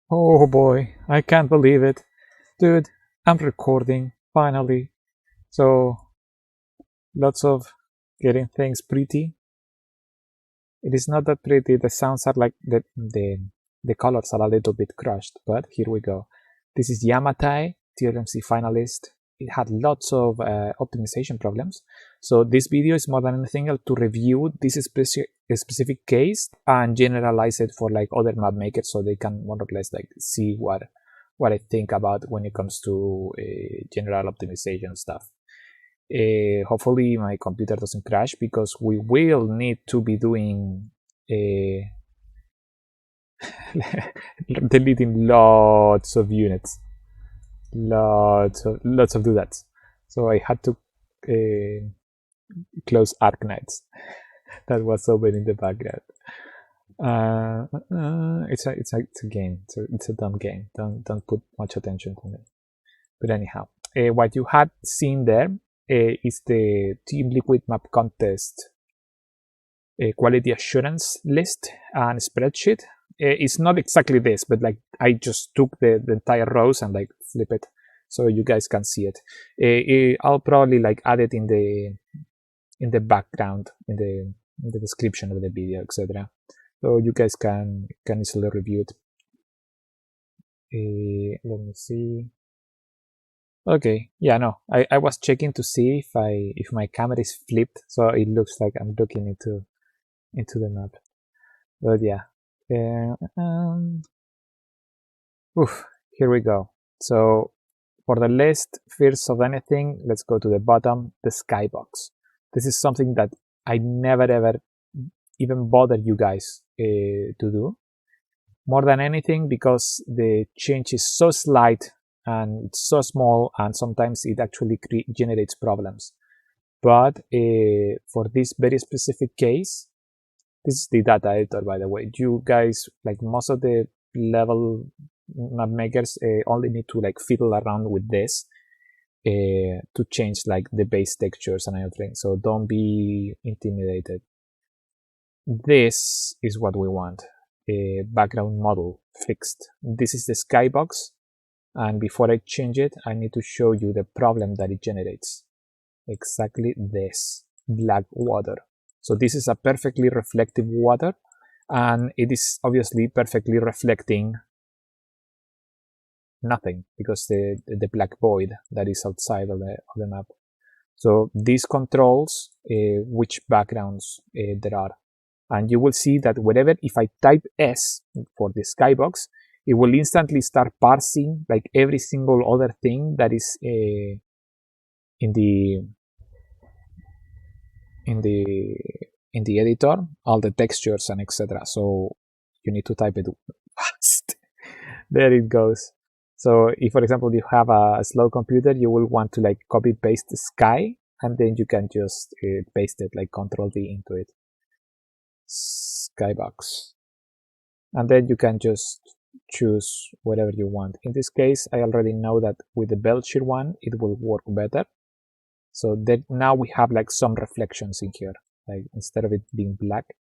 Oh boy, I can't believe it. Dude, I'm recording, finally. So, lots of getting things pretty. It is not that pretty, the sounds are like, the colors are a little bit crushed, but here we go. This is Yamatai, TLMC Finalist. It had lots of optimization problems. So this video is more than anything else to review this specific case and generalize it for like other map makers so they can more or less like see what I think about when it comes to general optimization stuff. Hopefully my computer doesn't crash because we will need to be doing deleting lots of units, lots of doodats. So I had to close Arknights that was open in the background. It's a game. It's a dumb game. Don't put much attention to it. But anyhow, what you had seen there is the Team Liquid Map Contest quality assurance list and spreadsheet. It's not exactly this, but like I just took the entire rows and like flip it so you guys can see it. I'll probably like add it in the background in the description of the video, etc. So you guys can easily review it. Let me see. Okay, yeah, no, I was checking to see if my camera is flipped, so it looks like I'm looking into the map. But yeah, oof, here we go. So for the list, first of anything, let's go to the bottom, the skybox. This is something that I never ever even bothered you guys to do. More than anything, because the change is so slight and it's so small, and sometimes it actually generates problems. But for this very specific case, this is the data editor, by the way. You guys, like most of the level map makers, only need to like fiddle around with this to change like the base textures and everything. So don't be intimidated. This is what we want. A background model fixed. This is the skybox, and before I change it, I need to show you the problem that it generates. Exactly this, black water. So this is a perfectly reflective water, and it is obviously perfectly reflecting nothing because the black void that is outside of the map. So this controls which backgrounds there are. And you will see that whenever, if I type S for the skybox, it will instantly start parsing like every single other thing that is in the editor, all the textures and etc. So you need to type it fast. There it goes. So if, for example, you have a slow computer, you will want to like copy paste sky, and then you can just paste it like Control V into it. Skybox. And then you can just choose whatever you want. In this case, I already know that with the Belcher one, it will work better. So that now we have like some reflections in here, like instead of it being black.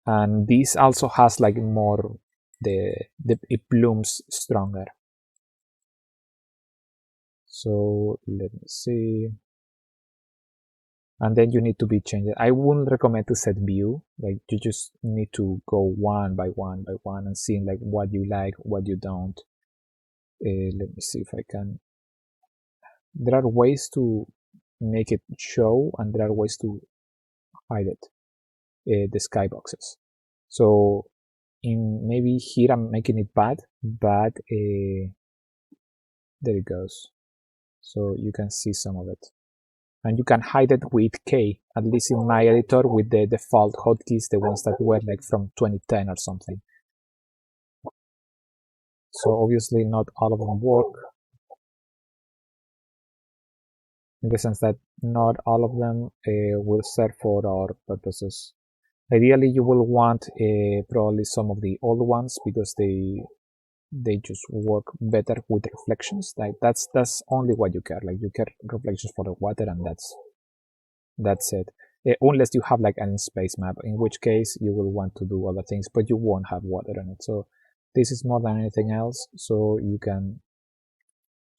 And this also has like more, it blooms stronger. So let me see. And then you need to be changed. I wouldn't recommend to set view. Like you just need to go one by one by one and seeing like what you like, what you don't. Let me see if I can. There are ways to make it show, and there are ways to hide it. The skyboxes. So in maybe here I'm making it bad, but there it goes. So you can see some of it. And you can hide it with K, at least in my editor with the default hotkeys, the ones that were like from 2010 or something. So obviously not all of them work, in the sense that not all of them will serve for our purposes. Ideally, you will want probably some of the old ones because they just work better with reflections. Like that's only what you care. Like you care reflections for the water, and that's it. Unless you have like an space map, in which case you will want to do other things, but you won't have water in it. So this is more than anything else, so you can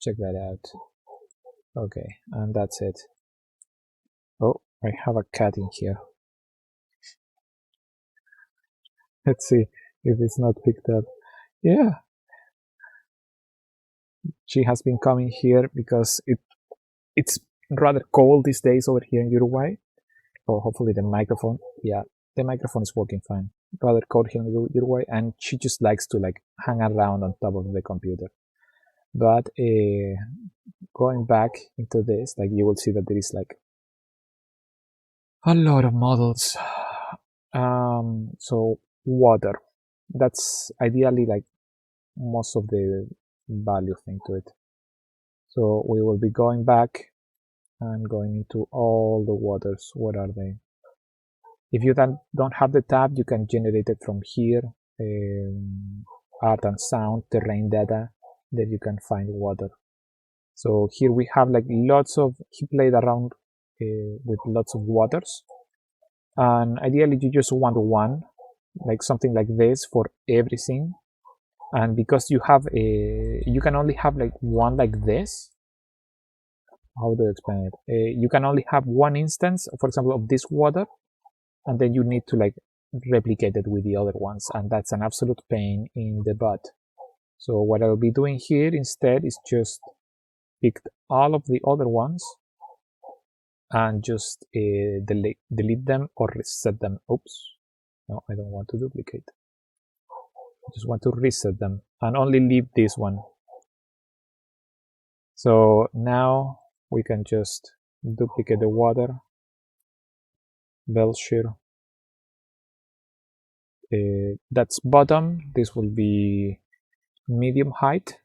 check that out. Okay, and that's it. Oh, I have a cat in here. Let's see if it's not picked up. Yeah, she has been coming here because it's rather cold these days over here in Uruguay. Oh, hopefully the microphone. Yeah, the microphone is working fine. Rather cold here in Uruguay, and she just likes to like hang around on top of the computer. But going back into this, like you will see that there is like a lot of models. So water, that's ideally like most of the value thing to it. So we will be going back and going into all the waters. What are they? If you don't have the tab, you can generate it from here. Art and sound, terrain data, that you can find water. So here we have like lots of, he played around with lots of waters. And ideally you just want one, like something like this for everything. And because you have you can only have like one like this. How do I explain it? You can only have one instance, for example, of this water, and then you need to like replicate it with the other ones, and that's an absolute pain in the butt. So what I'll be doing here instead is just pick all of the other ones and just delete them or reset them. Oops, no, I don't want to duplicate. I just want to reset them and only leave this one. So now we can just duplicate the water, Belshire. That's bottom. This will be medium height.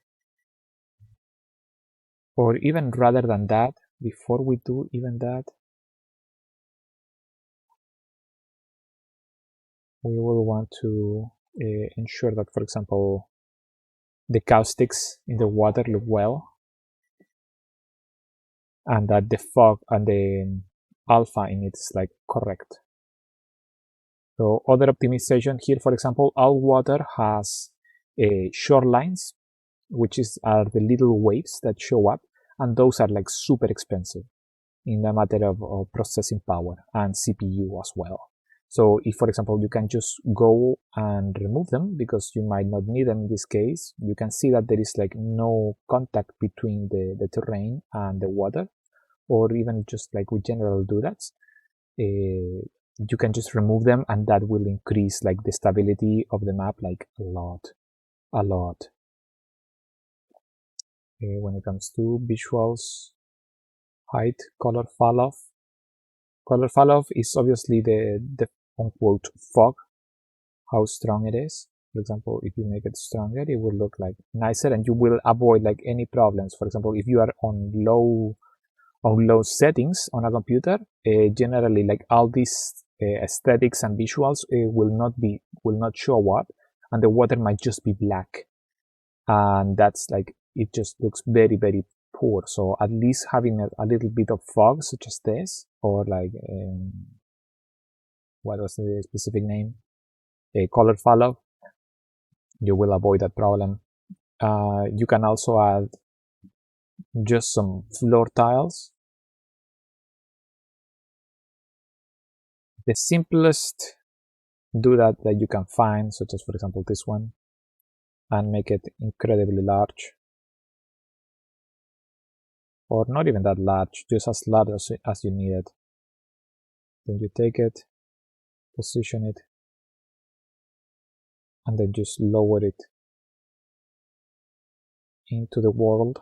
Or even rather than that, before we do even that, we will want to ensure that, for example, the caustics in the water look well, and that the fog and the alpha in it is like correct. So other optimization here, for example, all water has shorelines, which are the little waves that show up, and those are like super expensive in the matter of processing power and CPU as well. So if, for example, you can just go and remove them because you might not need them in this case, you can see that there is like no contact between the terrain and the water, or even just like with general doodads. You can just remove them, and that will increase like the stability of the map like a lot. When it comes to visuals, height, color fall off. Color fall off is obviously the unquote fog, how strong it is. For example, if you make it stronger, it will look like nicer, and you will avoid like any problems. For example, if you are on low settings on a computer, generally like all these aesthetics and visuals will not show up, and the water might just be black, and that's like, it just looks very, very poor. So at least having a little bit of fog, such as this, or like what was the specific name, a color fallout, you will avoid that problem. You can also add just some floor tiles. The simplest do that you can find, such as for example this one, and make it incredibly large, or not even that large, just as large as you need it. Then you take it, position it, and then just lower it into the world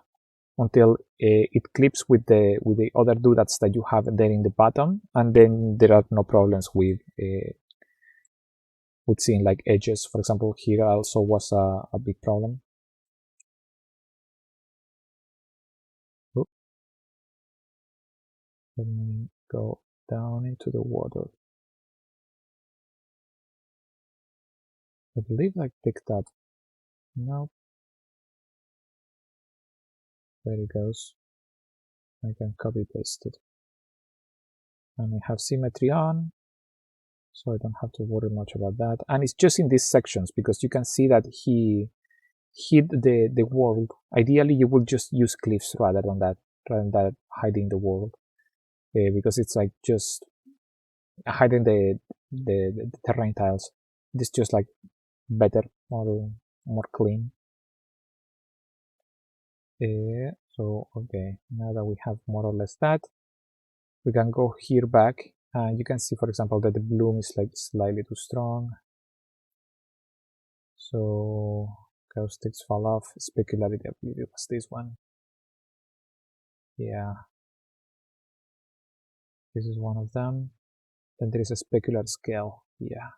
until it clips with the other doodads that you have there in the bottom, and then there are no problems with seeing like edges. For example, here also was a big problem. Oop. Let me go down into the water. I believe I picked up. No. There it goes. I can copy paste it. And we have symmetry on. so I don't have to worry much about that. And it's just in these sections, because you can see that he hid the world. Ideally, you would just use cliffs rather than that hiding the world, because it's like just hiding the terrain tiles. It's just like better, more clean. So okay, now that we have more or less that, we can go here back, and you can see, for example, that the bloom is like slightly too strong. So caustics fall off. Specularity, I believe it was this one. Yeah, this is one of them. Then there is a specular scale. Yeah.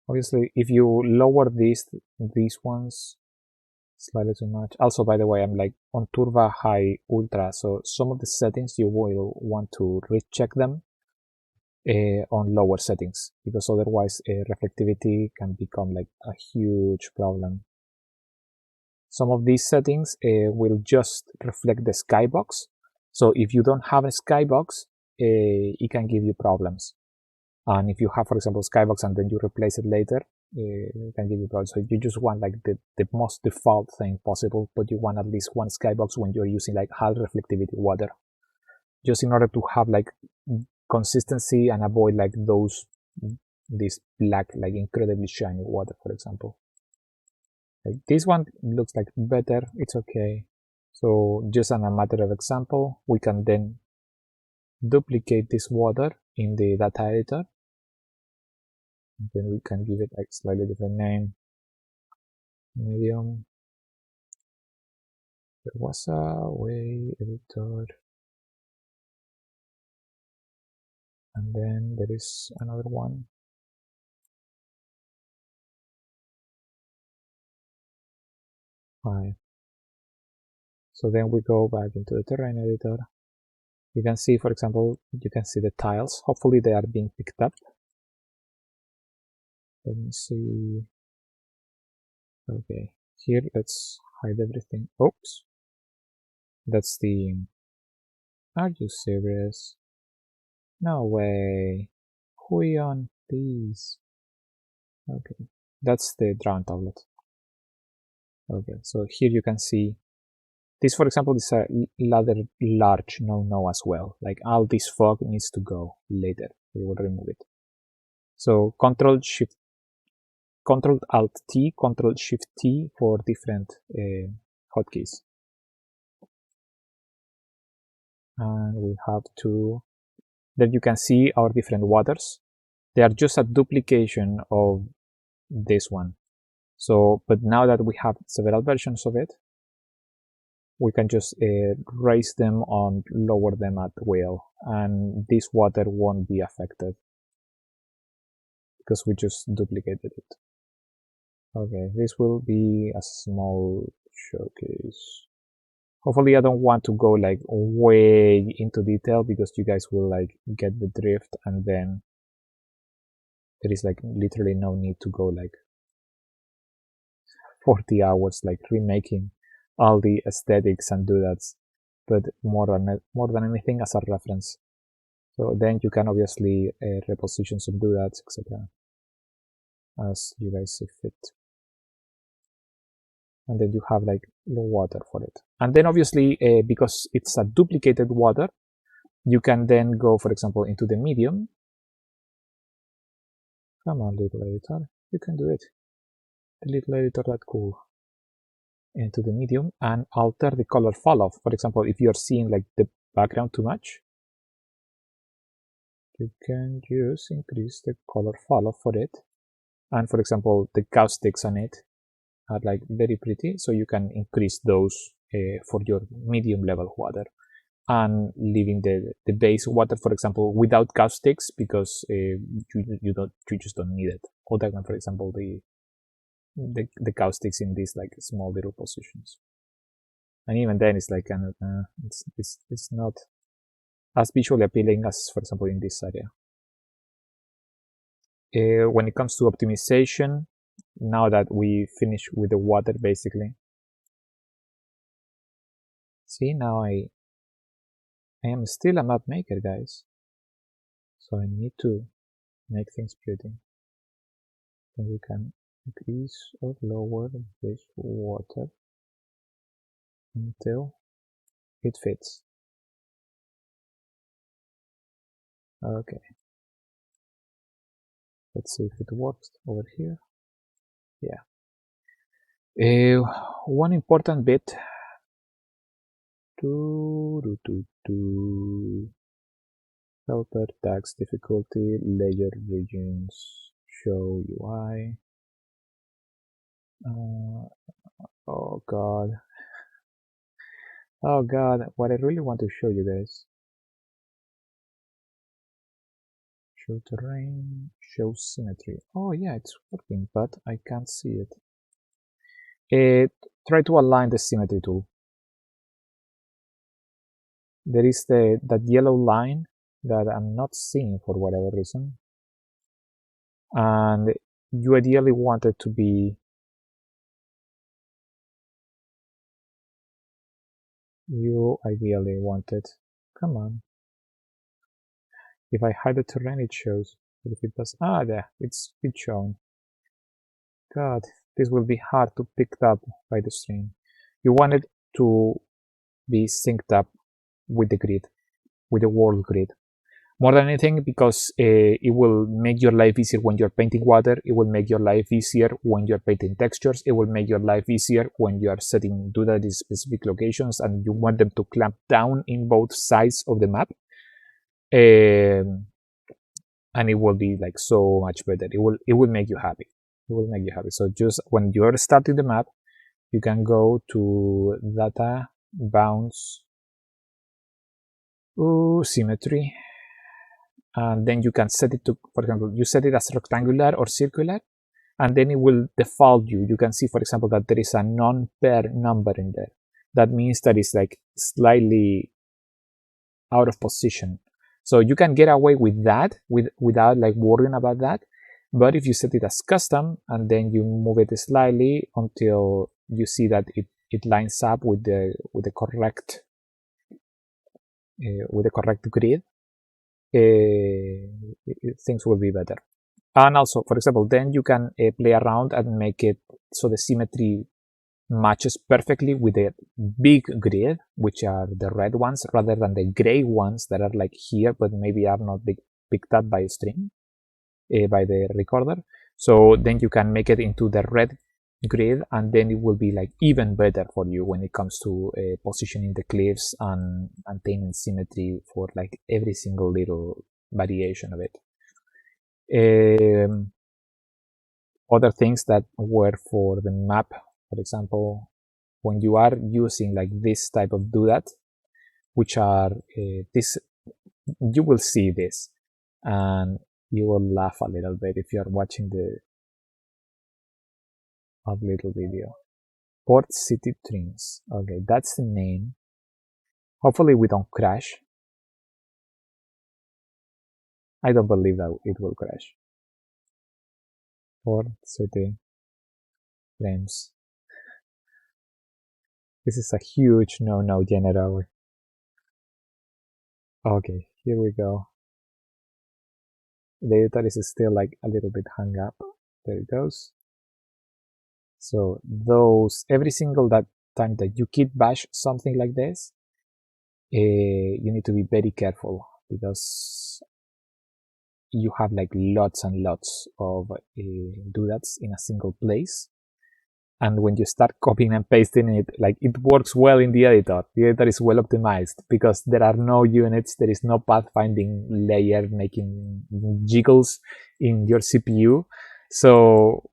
Obviously, if you lower these ones slightly too much. Also, by the way, I'm like on Turbo High Ultra, so some of the settings you will want to recheck them on lower settings, because otherwise reflectivity can become like a huge problem. Some of these settings will just reflect the skybox, so if you don't have a skybox, it can give you problems. And if you have, for example, skybox and then you replace it later, it can give you problems. So you just want like the most default thing possible, but you want at least one skybox when you're using like high reflectivity water, just in order to have like consistency and avoid like this black, like incredibly shiny water, for example. Like this one looks like better, it's okay. So just on a matter of example, we can then duplicate this water in the data editor. Then we can give it like slightly different name. Medium. There was a way editor. And then there is another one. Right. So then we go back into the terrain editor. You can see, for example, you can see the tiles. Hopefully they are being picked up. Let me see. Okay, here let's hide everything. Oops. That's the... Are you serious? No way. Huion, please. Okay, that's the drown tablet. Okay, so here you can see this, for example, is a rather large no as well. Like all this fog needs to go later. We will remove it. So Control Alt T, Control Shift T for different hotkeys. And we have to, then you can see our different waters. They are just a duplication of this one. So, but now that we have several versions of it, we can just raise them and lower them at will, and this water won't be affected because we just duplicated it. Okay, this will be a small showcase. Hopefully I don't want to go like way into detail, because you guys will like get the drift, and then there is like literally no need to go like 40 hours like remaking all the aesthetics and doodads, but more than anything as a reference. So then you can obviously reposition some doodads, etc., as you guys see fit. And then you have like the water for it. And then obviously, because it's a duplicated water, you can then go, for example, into the medium. Come on, little editor, you can do it. The little editor, that cool. Into the medium and alter the color fall off. For example, if you're seeing like the background too much, you can just increase the color fall off for it. And for example, the caustics on it are like very pretty, so you can increase those for your medium level water, and leaving the base water, for example, without caustics, because you just don't need it. Other than, for example, the caustics in these like small little positions. And even then it's like kind of it's not as visually appealing as, for example, in this area. When it comes to optimization, now that we finish with the water, basically, see, now I am still a map maker, guys. So I need to make things pretty. And we can increase or lower this water until it fits. Okay. Let's see if it works over here. Yeah. One important bit. Helper, tags, difficulty, layer regions, show UI. Oh god. Oh god, what I really want to show you guys. Show terrain, show symmetry. Oh yeah, it's working, but I can't see it. Try to align the symmetry tool. There is that yellow line that I'm not seeing for whatever reason. And you ideally want it to be come on. If I hide the terrain, it shows. But if it does, there, it's shown. God, this will be hard to pick up by the stream. You want it to be synced up with the grid, with the world grid. More than anything, because it will make your life easier when you're painting water. It will make your life easier when you're painting textures. It will make your life easier when you are setting doodads in specific locations and you want them to clamp down in both sides of the map. And it will be like so much better. It will make you happy. It will make you happy. So just when you're starting the map, you can go to data, bounce, symmetry, and then you can set it to, for example, you set it as rectangular or circular, and then it will default you. You can see, for example, that there is a non-pair number in there. That means that it's like slightly out of position. So you can get away with that without like worrying about that. But if you set it as custom and then you move it slightly until you see that it lines up with the correct grid, things will be better. And also, for example, then you can play around and make it so the symmetry matches perfectly with the big grid, which are the red ones, rather than the gray ones that are like here, but maybe are not picked up by stream, by the recorder. So then you can make it into the red grid, and then it will be like even better for you when it comes to positioning the cliffs and maintaining symmetry for like every single little variation of it. Other things that were for the map, for example, when you are using like this type of doodad, which are this, you will see this and you will laugh a little bit if you are watching the little video. Port City Trims. Okay, that's the name. Hopefully we don't crash. I don't believe that it will crash. Port City Trims. This is a huge no-no generator. Okay, here we go. The editor is still like a little bit hung up. There it goes. So those, every single time that you kit bash something like this, you need to be very careful because you have like lots and lots of doodads in a single place. And when you start copying and pasting it, like it works well in the editor. The editor is well optimized because there are no units, there is no pathfinding layer making jiggles in your CPU. So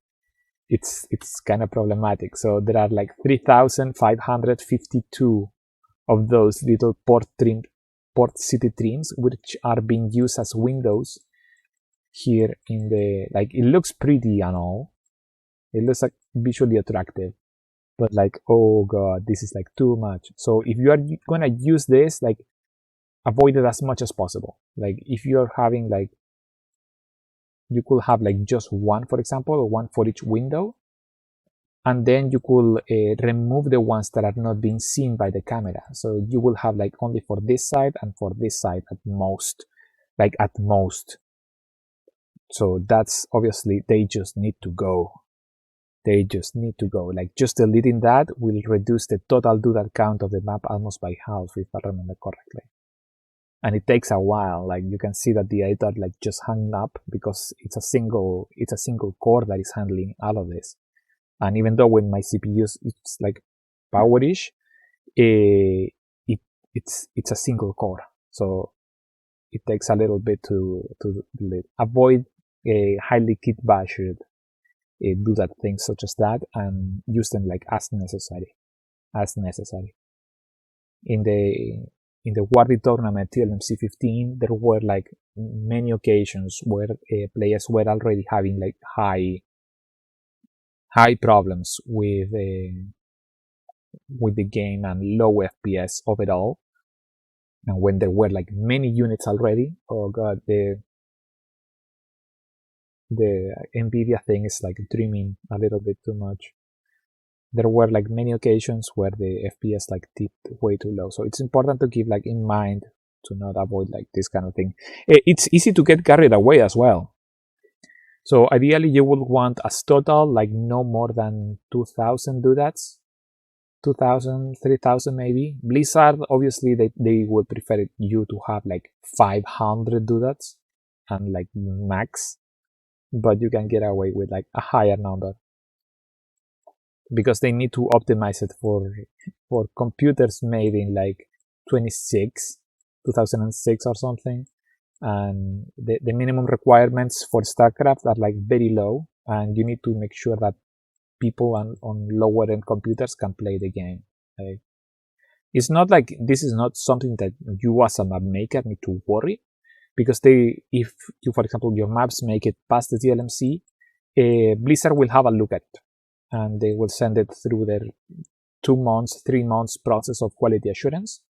it's kind of problematic. So there are like 3,552 of those little port city trims, which are being used as windows here in the, like, it looks pretty and all. It looks like visually attractive, but like, oh god, this is like too much. So if you are gonna use this, like, avoid it as much as possible. Like if you're having like, you could have like just one, for example, or one for each window, and then you could remove the ones that are not being seen by the camera. So you will have like only for this side and for this side at most, like at most. So that's obviously, they just need to go. They just need to go. Like just deleting that will reduce the total doodad count of the map almost by half, if I remember correctly. And it takes a while. Like you can see that the editor like just hung up because it's a single core that is handling all of this. And even though when my CPU it's like powerish, it's a single core, so it takes a little bit to avoid highly kit bashed do that things such as that, and use them like as necessary. In the Wardy tournament TLMC 15, there were like many occasions where players were already having like high problems with the game and low FPS overall. And when there were like many units already, oh god, the Nvidia thing is like dreaming a little bit too much. There were like many occasions where the FPS like dipped way too low. So it's important to keep like in mind to not avoid like this kind of thing. It's easy to get carried away as well. So ideally you would want as total like no more than 2,000 doodads. 2,000, 3,000 maybe. Blizzard, obviously, they would prefer you to have like 500 doodads and like max, but you can get away with like a higher number because they need to optimize it for computers made in like 2006 or something. And the minimum requirements for StarCraft are like very low, and you need to make sure that people on lower end computers can play the game. Like, it's not like this is not something that you as a map maker need to worry, because if you, for example, your maps make it past the TLMC, Blizzard will have a look at it, and they will send it through their 2 months, 3 months process of quality assurance.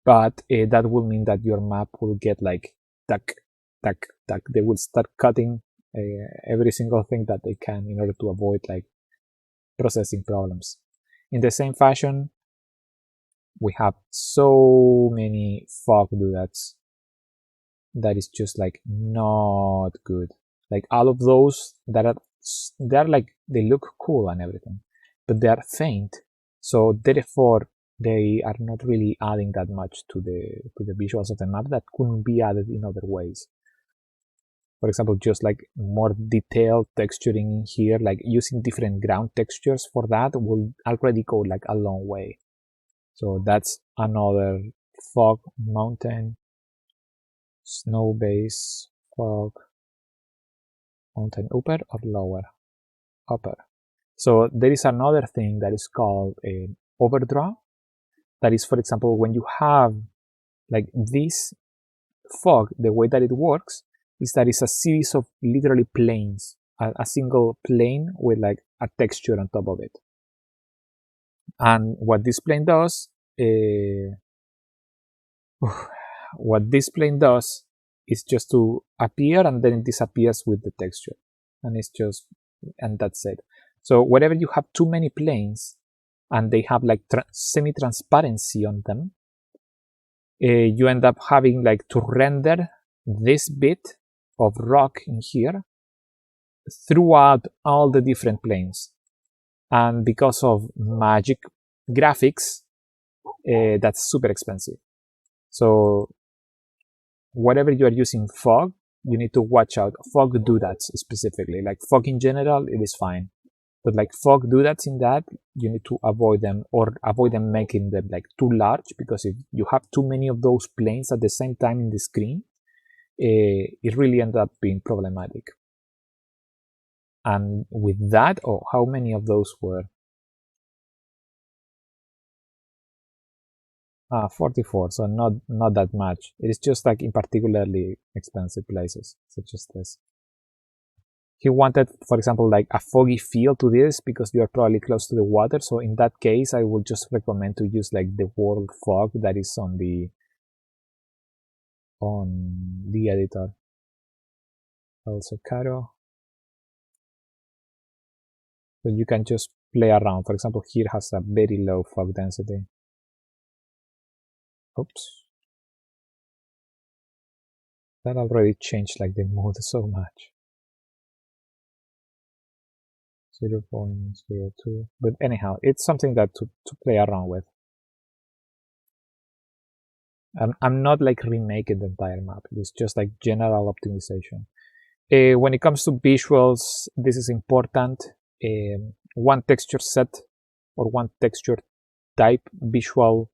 But that will mean that your map will get like tuck. They will start cutting every single thing that they can in order to avoid like processing problems. In the same fashion, we have so many fog doodads that is just like not good. Like all of those they're like, they look cool and everything, but they are faint, so therefore they are not really adding that much to the visuals of the map that couldn't be added in other ways. For example, just like more detailed texturing in here, like using different ground textures for that will already go like a long way. So that's another fog, mountain, snow base, fog, mountain, upper or lower? Upper. So there is another thing that is called an overdraw. That is, for example, when you have like this fog, the way that it works is that it's a series of literally planes, a single plane with like a texture on top of it. And what this plane does, is just to appear, and then it disappears with the texture, and that's it. So whenever you have too many planes and they have like semi-transparency on them, you end up having like to render this bit of rock in here throughout all the different planes. And because of magic graphics, that's super expensive. So whatever you are using fog, you need to watch out. Fog doodads specifically. Like fog in general, it is fine. But like fog doodads in that, you need to avoid them, or avoid them making them like too large, because if you have too many of those planes at the same time in the screen, it really ends up being problematic. And with that, how many of those were? 44, so not that much. It is just like in particularly expensive places, such as this. He wanted, for example, like a foggy feel to this because you are probably close to the water. So in that case, I would just recommend to use like the world fog that is on the editor. Also, Caro. So you can just play around. For example, here has a very low fog density. Oops. That already changed like the mood so much. 0.02. But anyhow, it's something that to play around with. I'm not like remaking the entire map. It's just like general optimization. When it comes to visuals, this is important. One texture set or one texture type visual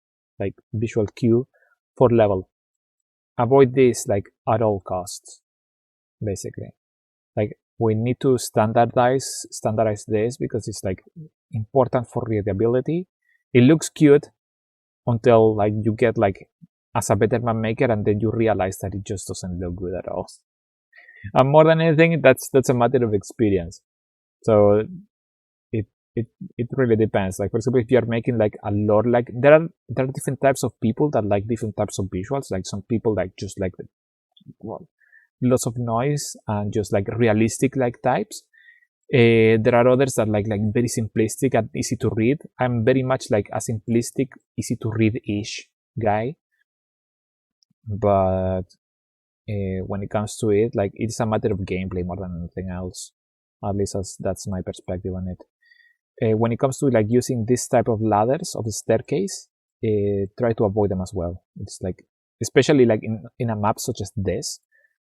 cue for level. Avoid this like at all costs, basically. Like we need to standardize this because it's like important for readability. It looks cute until like you get like as a better map maker, and then you realize that it just doesn't look good at all. And more than anything, that's a matter of experience. So it really depends. Like for example, if you are making like a lot, like there are different types of people that like different types of visuals. Like some people like just like lots of noise and just like realistic like types. There are others that like very simplistic and easy to read. I'm very much like a simplistic, easy to read-ish guy. But when it comes to it, like it's a matter of gameplay more than anything else. At least that's my perspective on it. When it comes to like using this type of ladders of the staircase, try to avoid them as well. It's like, especially like in a map such as this,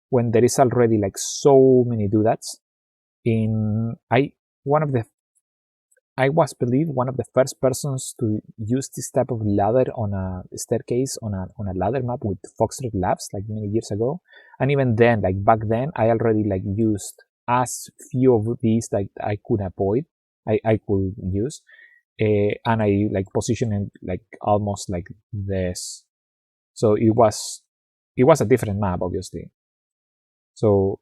when there is already like so many doodads. I was believe one of the first persons to use this type of ladder on a staircase on a ladder map with Foxtrot Labs like many years ago. And even then, like back then, I already like used as few of these like I could avoid, I could use, and I like positioned it like almost like this. So it was a different map, obviously. So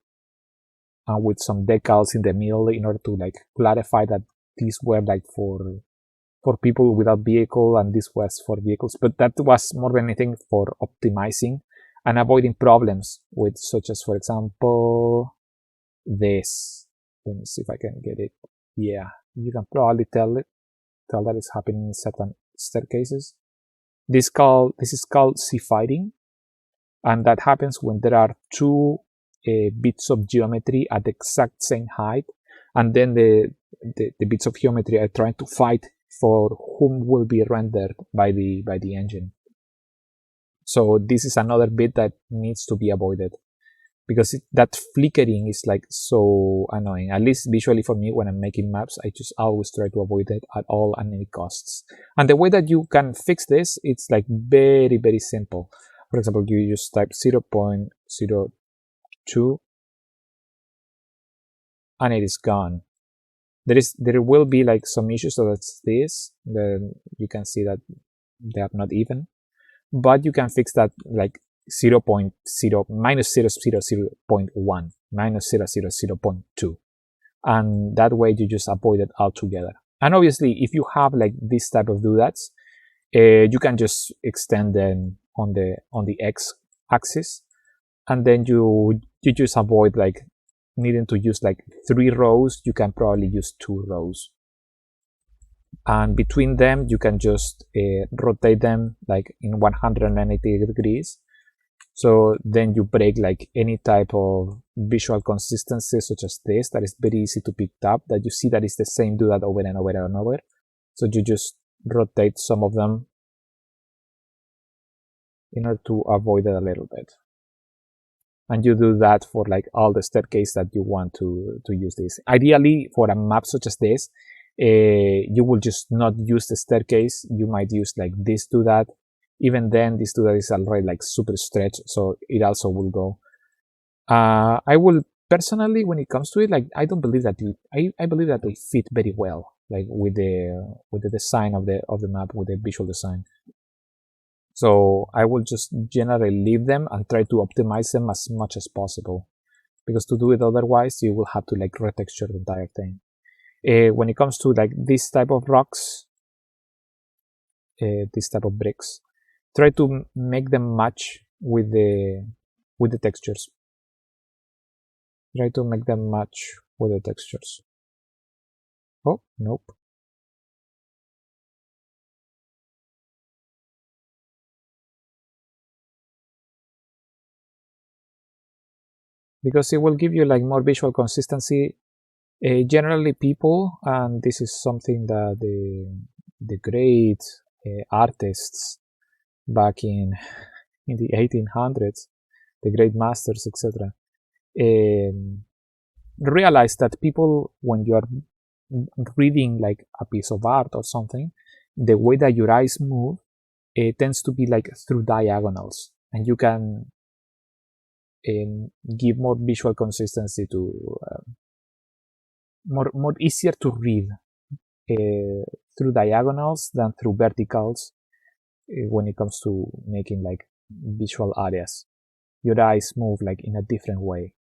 with some decals in the middle in order to like clarify that these were like for people without vehicle and this was for vehicles, but that was more than anything for optimizing and avoiding problems with, such as for example this. Let me see if I can get it. Yeah, you can probably tell that it's happening in certain staircases. This is called sea fighting, and that happens when there are two bits of geometry at the exact same height, and then the bits of geometry are trying to fight for whom will be rendered by the engine. So this is another bit that needs to be avoided because that flickering is like so annoying. At least visually for me, when I'm making maps, I just always try to avoid it at all and any costs. And the way that you can fix this, it's like very, very simple. For example, you just type 0.02 and it is gone. There will be like some issues, so that's this. Then you can see that they are not even, but you can fix that like 0.0 minus 0.1 minus 0.2, and that way you just avoid it altogether. And obviously, if you have like this type of doodads, you can just extend them on the x axis, and then you just avoid like needing to use like 3 rows. You can probably use 2 rows, and between them you can just rotate them like in 180 degrees. So then you break like any type of visual consistency such as this that is very easy to pick up, that you see that it's the same doodad over and over and over. So you just rotate some of them in order to avoid it a little bit. And you do that for like all the staircase that you want to use this. Ideally, for a map such as this, you will just not use the staircase. You might use like this doodad. Even then, this doodad is already like super stretched, so it also will go. I will personally, when it comes to it, like I don't believe that I believe that they fit very well, like with the design of the map, with the visual design. So I will just generally leave them and try to optimize them as much as possible, because to do it otherwise, you will have to like retexture the entire thing. When it comes to like this type of rocks, this type of bricks, try to make them match with the textures. Try to make them match with the textures. Oh, nope. Because it will give you like more visual consistency. Generally people, and this is something that the great artists back in the 1800s, the great masters, etc., realized that people, when you are reading like a piece of art or something, the way that your eyes move, it tends to be like through diagonals, and you can give more visual consistency to more easier to read through diagonals than through verticals when it comes to making like visual areas. Your eyes move like in a different way.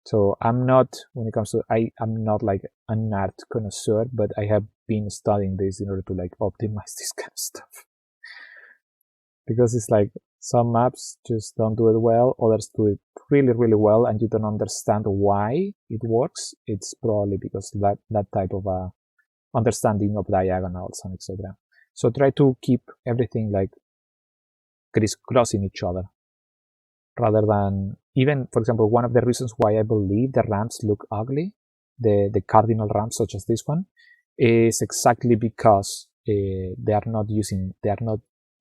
So I'm not, when it comes to, I'm not like an art connoisseur, but I have been studying this in order to like optimize this kind of stuff. Because it's like some maps just don't do it well, others do it really, really well, and you don't understand why it works. It's probably because that type of understanding of diagonals and etc. So try to keep everything like crisscrossing each other, rather than, even, for example, one of the reasons why I believe the ramps look ugly, the cardinal ramps such as this one, is exactly because they are not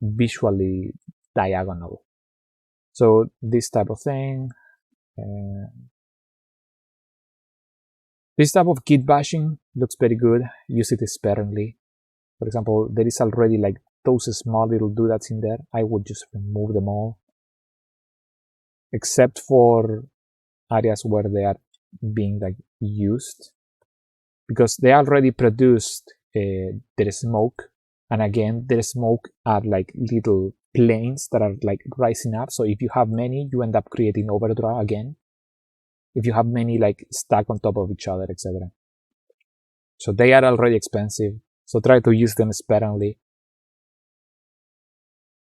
visually diagonal. So this type of thing, this type of git bashing looks very good. Use it sparingly. For example, there is already like those small little doodads in there. I would just remove them all, except for areas where they are being like used, because they already produced their smoke, and again their smoke are like little planes that are like rising up. So if you have many, you end up creating overdraw again, if you have many like stacked on top of each other, etc. So they are already expensive, so try to use them sparingly.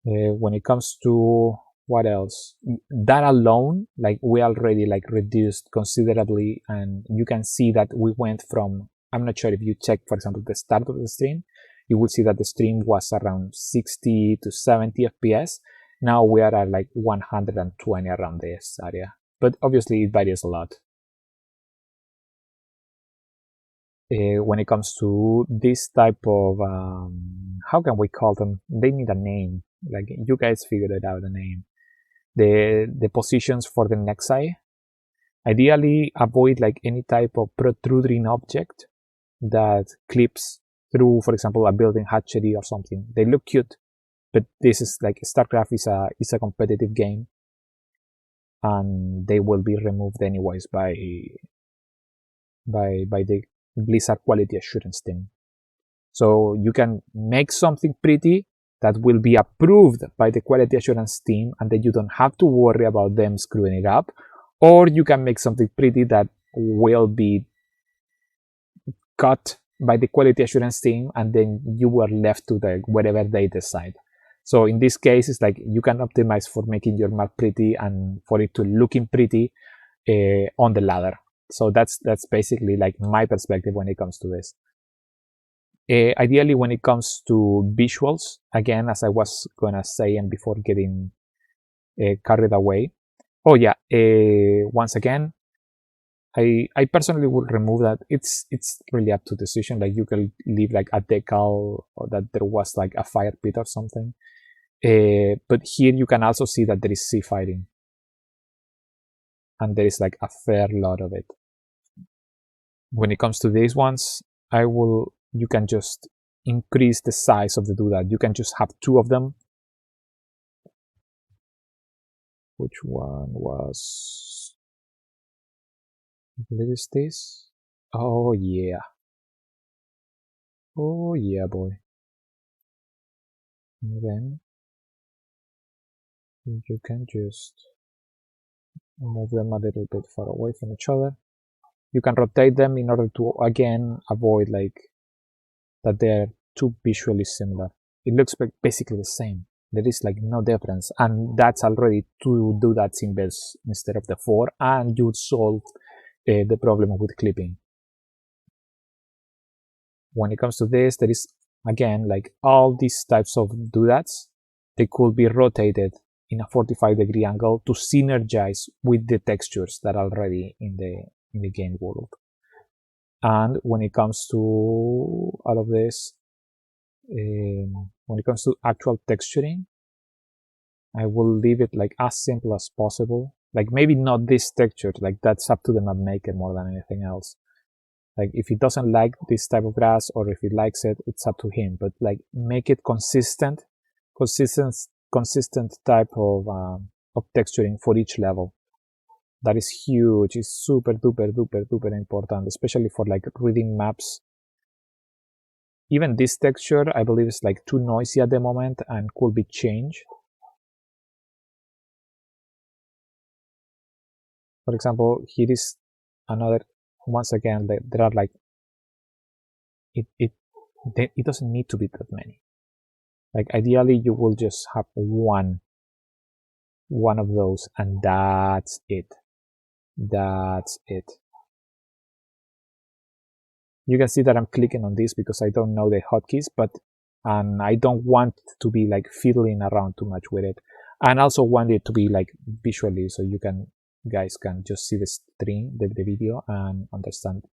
When it comes to what else, that alone, like we already like reduced considerably, and you can see that we went from, I'm not sure if you check, for example, the start of the stream, you will see that the stream was around 60 to 70 FPS. Now we are at like 120 around this area, but obviously it varies a lot. When it comes to this type of, how can we call them? They need a name. Like you guys figured it out, a name. The positions for the nexi. Ideally, avoid like any type of protruding object that clips through, for example, a building hatchery or something. They look cute, but this is like, StarCraft is a competitive game, and they will be removed anyways by the Blizzard quality assurance team. So you can make something pretty that will be approved by the quality assurance team, and then you don't have to worry about them screwing it up. Or you can make something pretty that will be cut by the quality assurance team, and then you are left to the whatever they decide. So in this case, it's like you can optimize for making your map pretty and for it to looking pretty on the ladder. So that's basically like my perspective when it comes to this. Ideally, when it comes to visuals, again, as I was gonna say, and before getting carried away. Oh yeah, once again, I personally would remove that. It's really up to decision. Like you can leave like a decal, or that there was like a fire pit or something. But here you can also see that there is sea fighting, and there is like a fair lot of it. When it comes to these ones, you can just increase the size of the doodad. You can just have two of them. Which one was, I believe it's this. Oh yeah. Oh yeah, boy. And then you can just move them a little bit far away from each other. You can rotate them in order to, again, avoid like that they're too visually similar. It looks basically the same. There is like no difference, and that's already two doodads instead of the four, and you solve the problem with clipping. when it comes to this, there is again like all these types of doodads. They could be rotated in a 45-degree angle to synergize with the textures that are already in the game world. And when it comes to all of this, when it comes to actual texturing, I will leave it like as simple as possible. Like maybe not this texture, like that's up to the map maker more than anything else. Like if he doesn't like this type of grass, or if he likes it, it's up to him. But like make it consistent type of texturing for each level. That is huge. It's super duper important, especially for like reading maps. Even this texture, I believe, is like too noisy at the moment and could be changed. For example, here is another. Once again, there are like it doesn't need to be that many. Like ideally, you will just have one of those, and that's it. That's it. You can see that I'm clicking on this because I don't know the hotkeys, but I don't want to be like fiddling around too much with it, and also want it to be like visually, so you guys can just see the stream, the video, and understand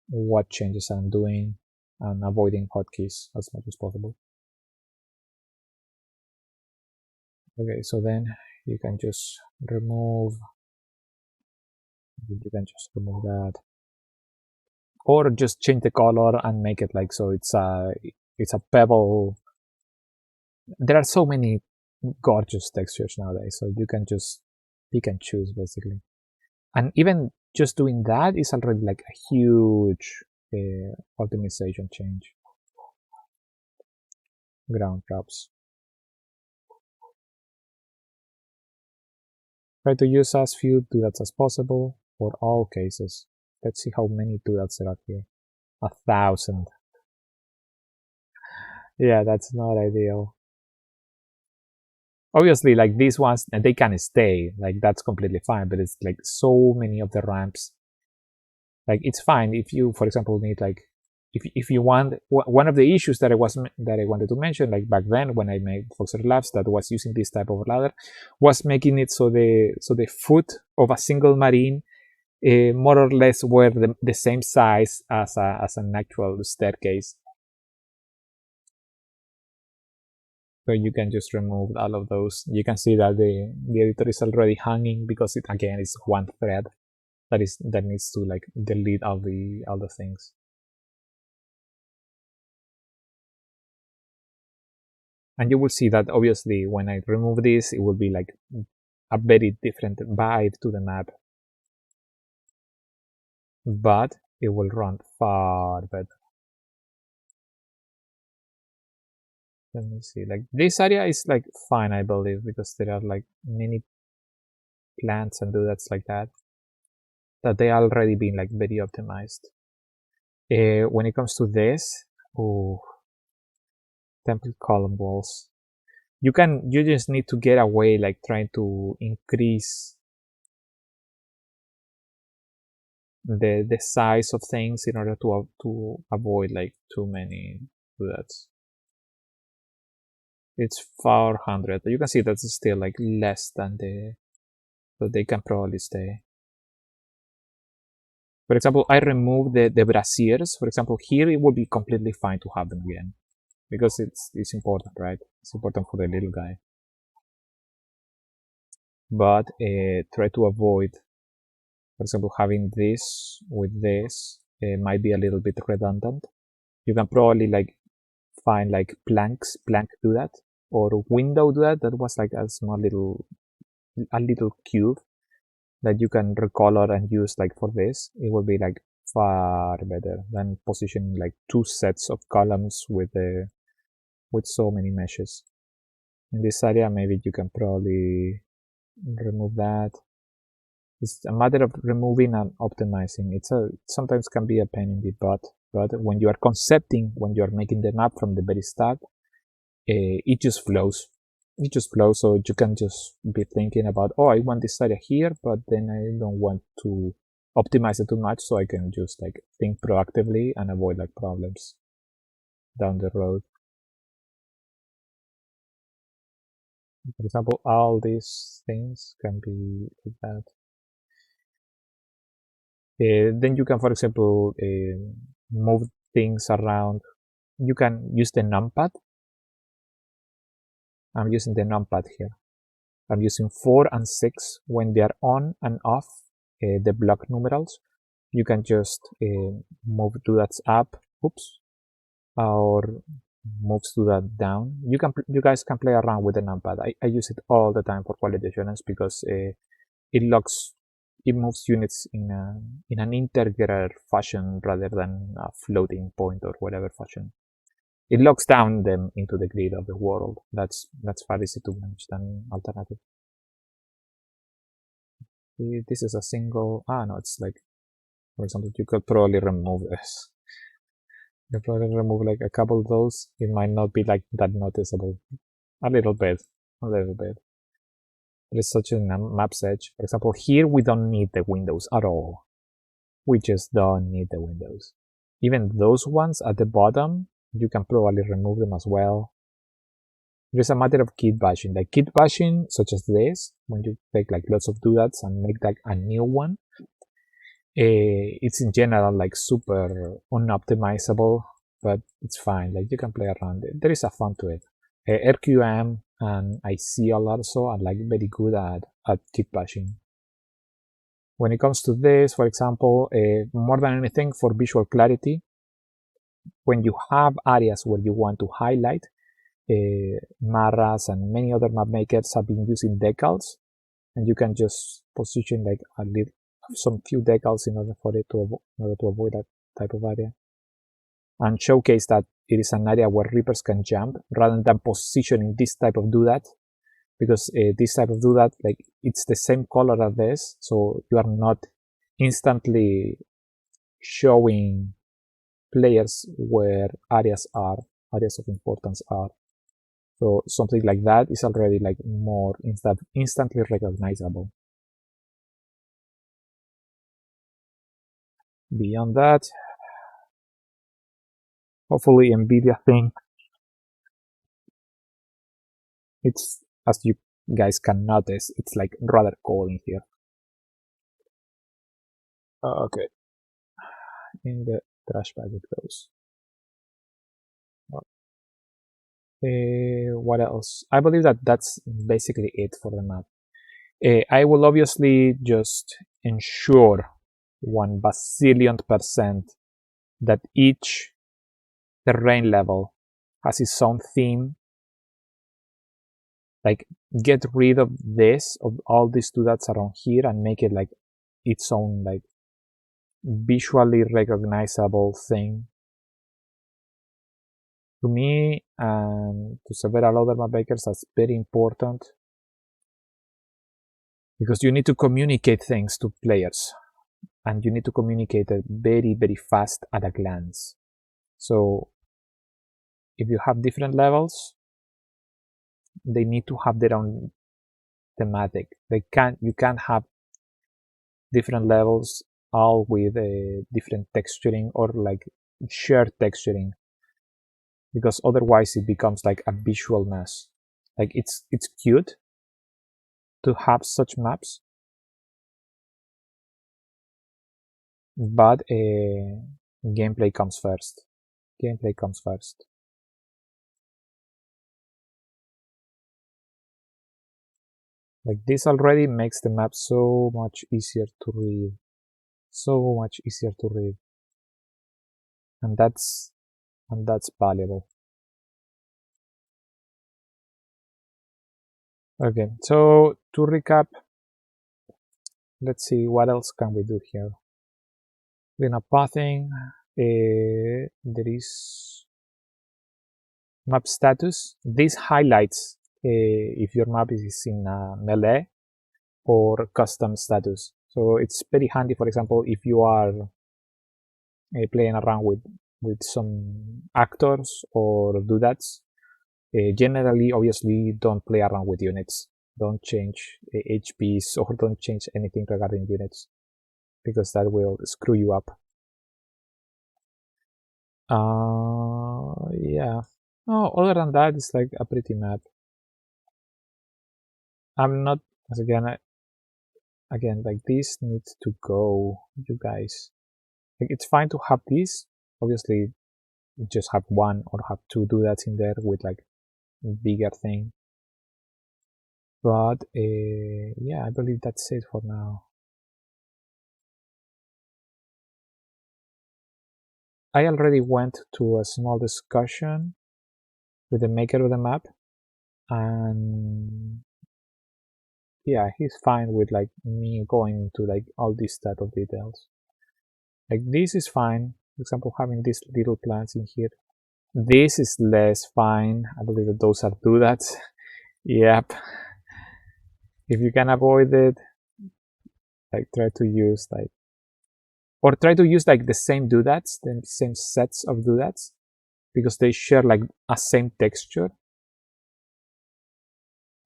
what changes I'm doing and avoiding hotkeys as much as possible. Okay, so then you can just remove that, or just change the color and make it like so it's a pebble. There are so many gorgeous textures nowadays, so you can just pick and choose basically. And even just doing that is already like a huge optimization change. Ground props. Try to use as few doodads as possible for all cases. Let's see how many doodads there are here. 1,000. Yeah, that's not ideal. Obviously, like these ones, they can stay. Like that's completely fine. But it's like so many of the ramps. Like it's fine if you, for example, need like if you want one of the issues that I wanted to mention, like back then when I made Foxer Labs that was using this type of ladder, was making it so the foot of a single marine more or less were the same size as an actual staircase. So you can just remove all of those. You can see that the editor is already hanging because it again is one thread that needs to like delete all the things. And you will see that obviously when I remove this, it will be like a very different vibe to the map. But it will run far better. Let me see, like this area is like fine, I believe, because there are like many plants and doodads like that they already been like very optimized. When it comes to this, template column walls, you just need to get away like trying to increase the size of things in order to avoid like too many doodads. It's 400. You can see that's still like less than so they can probably stay. For example, I removed the brassiers. For example, here it would be completely fine to have them again because it's important, right? It's important for the little guy. But try to avoid, for example, having this with this. Might be a little bit redundant. You can probably like find like plank do that, or window do that. That was like a small little cube that you can recolor and use like for this. It will be like far better than positioning like two sets of columns with so many meshes. In this area, maybe you can probably remove that. It's a matter of removing and optimizing. It sometimes can be a pain in the butt, but when you are concepting, when you are making the map from the very start, it just flows. It just flows, so you can just be thinking about, oh, I want this area here, but then I don't want to optimize it too much, so I can just like think proactively and avoid like problems down the road. For example, all these things can be like that. Then you can, for example, move things around. You can use the numpad. I'm using the numpad here. I'm using 4 and 6 when they are on and off the block numerals. You can just move to that up, oops, or move to that down. You guys can play around with the numpad. I use it all the time for quality assurance because it moves units in an integer fashion rather than a floating point or whatever fashion. It locks down them into the grid of the world. That's far easier to manage than alternative. This is a single. No, it's like, for example, you could probably remove this. You could probably remove like a couple of those. It might not be like that noticeable. A little bit. There's such a map's edge. For example, here we don't need the windows at all. We just don't need the windows. Even those ones at the bottom, you can probably remove them as well. There's a matter of kit bashing. Like kit bashing, such as this, when you take like lots of doodads and make like a new one, it's in general like super unoptimizable, but it's fine. Like you can play around it. There is a fun to it. RQM and ICL also are like very good at kit bashing. When it comes to this, for example, more than anything for visual clarity, when you have areas where you want to highlight, Marras and many other map makers have been using decals, and you can just position like some few decals in order to avoid that type of area, and showcase that it is an area where Reapers can jump rather than positioning this type of doodad, because this type of doodad, like it's the same color as this, so you are not instantly showing players where areas of importance are. So something like that is already like more instantly recognizable. Beyond that, hopefully NVIDIA thing, it's, as you guys can notice, it's like rather cold in here. Okay, in the trash bag it goes. What else? I believe that that's basically it for the map. I will obviously just ensure 1,000,000,000% that each terrain level has its own theme. Like get rid of all these doodads around here and make it like its own like visually recognizable thing. To me and to several other map makers, that's very important because you need to communicate things to players and you need to communicate it very, very fast at a glance. So if you have different levels, they need to have their own thematic. You can't have different levels all with a different texturing or like shared texturing, because otherwise it becomes like a visual mess. Like it's cute to have such maps, but gameplay comes first. Like this already makes the map so much easier to read. And that's valuable. Okay, so to recap, let's see what else can we do here. Clean up pathing. There is map status. This highlights if your map is in melee or custom status. So it's very handy, for example, if you are playing around with some actors or doodads. Generally, obviously, don't play around with units. Don't change HPs or don't change anything regarding units. because that will screw you up. Yeah. Oh, other than that, it's like a pretty map. I'm not, as again, like this needs to go, you guys. Like it's fine to have this. Obviously, just have one or have two doodats in there with like bigger thing. But yeah, I believe that's it for now. I already went to a small discussion with the maker of the map, and yeah, he's fine with like me going into like all these type of details. Like this is fine. For example, having these little plants in here. This is less fine. I believe that those are doodats. Yep. If you can avoid it, like try to use like, or try to use like the same doodats, the same sets of doodats, because they share like a same texture,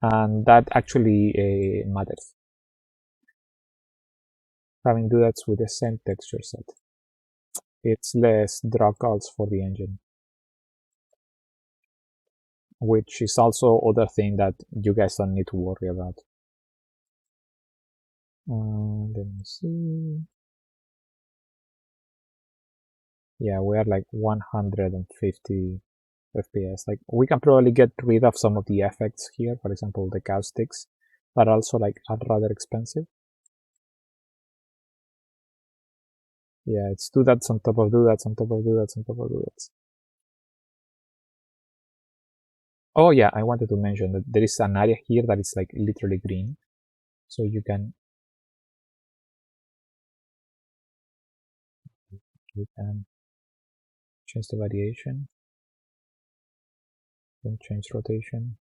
and that actually matters. Having doodats with the same texture set, it's less draw calls for the engine, which is also other thing that you guys don't need to worry about. Let me see. Yeah, we are like 150 FPS. Like we can probably get rid of some of the effects here, for example the caustics, but also like are rather expensive. Yeah, it's doodats on top of doodats on top of doodats on top of doodats. Oh yeah, I wanted to mention that there is an area here that is like literally green, so you can change the variation, then change rotation,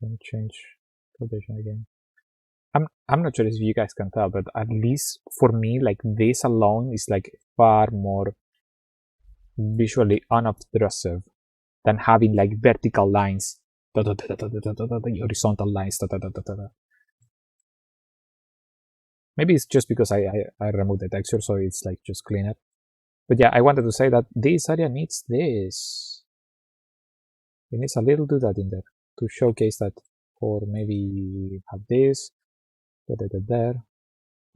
then change rotation again. I'm not sure if you guys can tell, but at least for me, like this alone is like far more visually unobtrusive than having like vertical lines, horizontal lines. Maybe it's just because I removed the texture, so it's like just cleaner. But yeah, I wanted to say that this area needs this. It needs a little doodat in there to showcase that, or maybe have this, there.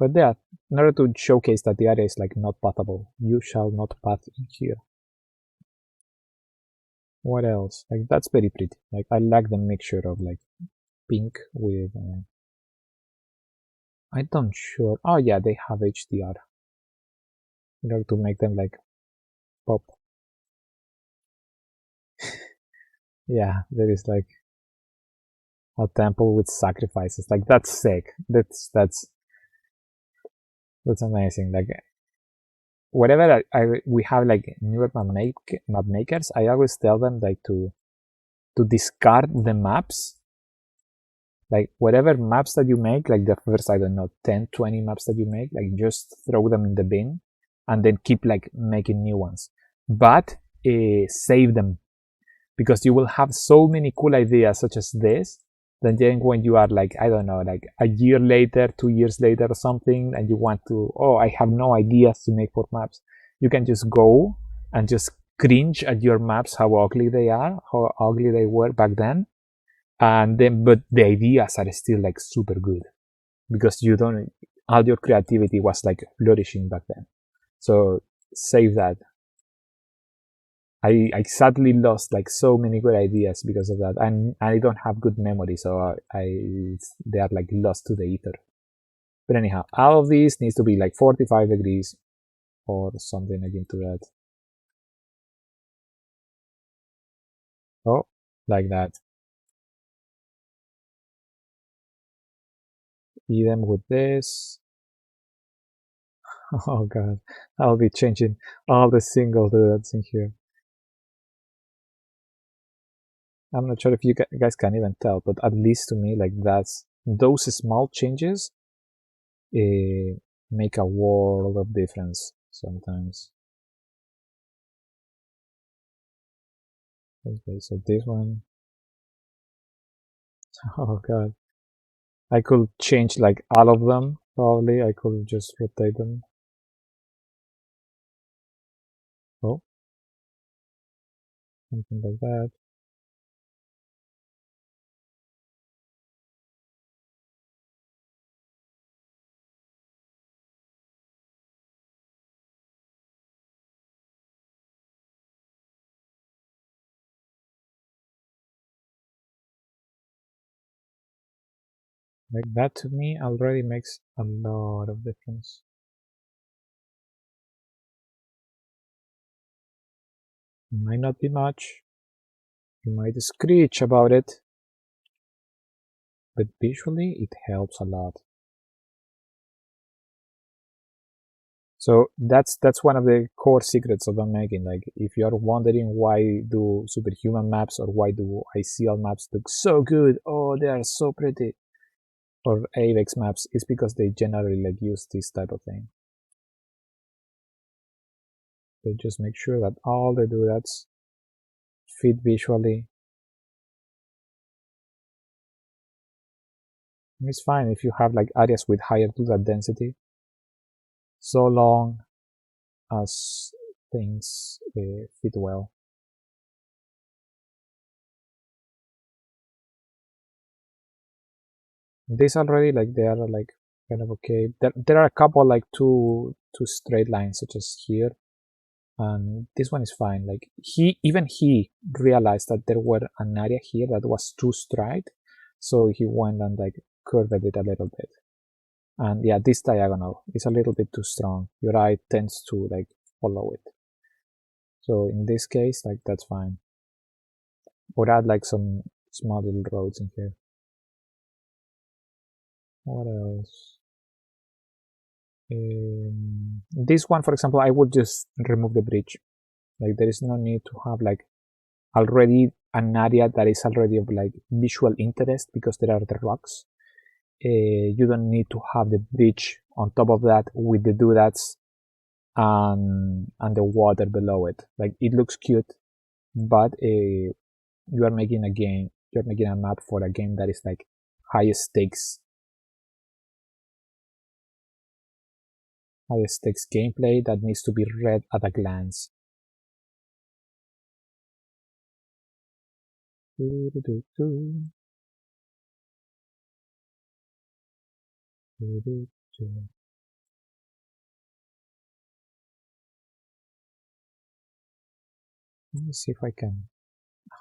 But yeah, in order to showcase that the area is like not pathable, you shall not path in here. What else? Like that's very pretty. Like I like the mixture of like pink with. I don't sure. Oh yeah, they have HDR in order to make them like pop. Yeah, there is like a temple with sacrifices. Like that's sick. That's amazing. Like whenever we have like newer map makers, I always tell them like to discard the maps. Like whatever maps that you make, like the first, I don't know, 10, 20 maps that you make, like just throw them in the bin and then keep like making new ones. But save them, because you will have so many cool ideas such as this. Then when you are like, I don't know, like a year later, 2 years later or something, and you want to, oh, I have no ideas to make for maps, you can just go and just cringe at your maps, how ugly they are, how ugly they were back then. And then, but the ideas are still like super good because you don't, all your creativity was like flourishing back then. So save that. I sadly lost like so many good ideas because of that, and I don't have good memory, so they are like lost to the ether. But anyhow, all of these needs to be like 45 degrees or something like into that. Oh, like that. Even with this. Oh god, I'll be changing all the single dots in here. I'm not sure if you guys can even tell, but at least to me, like those small changes make a world of difference sometimes. Okay, so this one. Oh god, I could change like all of them. Probably I could just rotate them. Oh, something like that. Like that to me already makes a lot of difference. It might not be much. You might screech about it, but visually it helps a lot. So that's one of the core secrets of making. Like if you're wondering why do superhuman maps or why do ICL maps look so good, oh they are so pretty, or AVEX maps, it's because they generally like use this type of thing. They just make sure that all the doodats fit visually. And it's fine if you have like areas with higher doodad density, so long as things fit well. These already like they are like kind of okay. There are a couple like two straight lines such as here, and this one is fine. Like he realized that there were an area here that was too straight, so he went and like curved it a little bit. And yeah, this diagonal is a little bit too strong. Your eye tends to like follow it. So in this case, like that's fine. Or add like some small little roads in here. What else? This one, for example, I would just remove the bridge. Like there is no need to have like already an area that is already of like visual interest because there are the rocks. You don't need to have the bridge on top of that with the doodads and the water below it. Like it looks cute, but you are making a game. You're making a map for a game that is like high stakes gameplay that needs to be read at a glance. Let me see if I can.